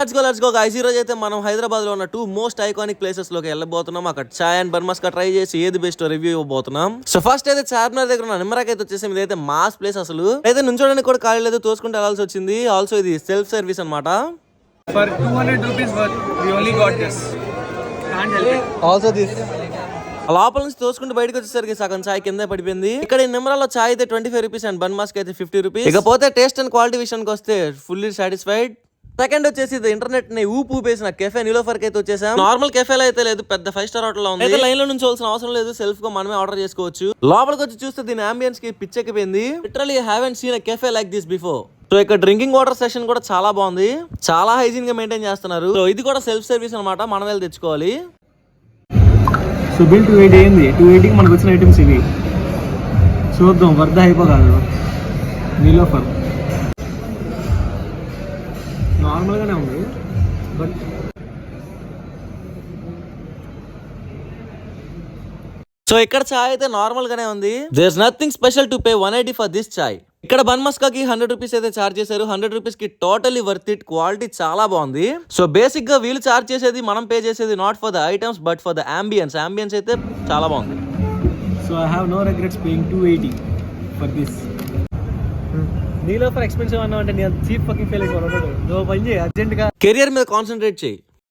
Let's go guys. ఈ రోజు అయితే మనం హైదరాబాద్ లో ఉన్న 2 మోస్ట్ ఐకానిక్ ప్లేసెస్ లోకి వెళ్ళబోతున్నాం. అక్కడ చాయ్ అండ్ బన్ మస్కా ట్రై చేసి ఏది బెస్ట్ రివ్యూ ఇవ్వబోతున్నాం. సో ఫస్ట్ అయితే చార్మినార్ దగ్గర ఉన్న నిమ్మరాకి అయితే వచ్చేసి ఇదైతే మాస్ ప్లేస్. అసలు అయితే నుంచోడానికి కూడా ఖాళీ లేదు, తోసుకుంటూ వెళ్ళాల్సి వచ్చింది. ఆల్సో ఇది సెల్ఫ్ సర్వీస్ అనమాట. For 200 rupees worth, we only got this. Can't help it. Also this లోపల నుంచి తోసుకుంటూ బయటకు వచ్చేసరికి సగం చాయ్ కింద పడిపోయింది. ఇక్కడ ఈ నిమ్మరాలో చాయ్ అయితే 25 రూపీస్ అండ్ బన్ మస్కా అయితే 50 రూపీస్. ఇకపోతే టేస్ట్ అండ్ క్వాలిటీ విషయానికి వస్తే ఫుల్లీ సాటిస్ఫైడ్. సెకండ్ వచ్చేసి ఇంటర్నెట్ ని ఊపేసిన కెఫే నిలోఫర్ కి అయితే వచ్చేసాం. నార్మల్ కెఫేలో అయితే లేదు, పెద్ద 5 స్టార్ హోటల్ లో ఉంది. అయితే లైన్ లో నుంచి అవసరం లేదు, సెల్ఫ్ గా మనమే ఆర్డర్ చేసుకోవచ్చు. లోపలికి వచ్చి చూస్తే దీని అంబియన్స్ కి పిచ్చెక్కిపోయింది. Literally haven't seen a cafe like this before. So ఇక్కడ డ్రింకింగ్ వాటర్ సెషన్ కూడా చాలా బాగుంది, చాలా హైజీన్ గా మెయింటైన్ చేస్తున్నారు. సో ఇది కూడా సెల్ఫ్ సర్వీస్ అనమాట, మనం వెళ్ళి తెచ్చుకోవాలి. సో బిల్ 280 అయింది. 280కి మనకు వచ్చిన ఐటమ్స్ ఇవి. చూద్దాం వర్ధ అయిపోగాదు. నిలోఫర్ నార్మల్గానే ఉంది, బట్ సో ఇక్కడ చాయ్ అయితే నార్మల్ గానే ఉంది. There is nothing special to pay 180 for this chai. ఇక్కడ బన్ మస్కాకి 100 రూపీస్ అయితే చార్జ్ చేశారు. 100 రూపీస్ కి టోటలీ వర్త్ ఇట్. క్వాలిటీ చాలా బాగుంది. సో బేసిక్ గా వీళ్ళు చార్జ్ చేసేది, మనం పే చేసేది not for the items but for the ambience. Ambience అయితే చాలా బాగుంది. So I have no regrets paying 280 for this. Niloufer expensive అన్నా అంటే నేను చీప్ ఫకింగ్ ఫీల్ అయిపోయాను. నువ్వు పని చేయి అర్జెంట్ గా కెరియర్ మీద కాన్సన్ట్రేట్ చేయి.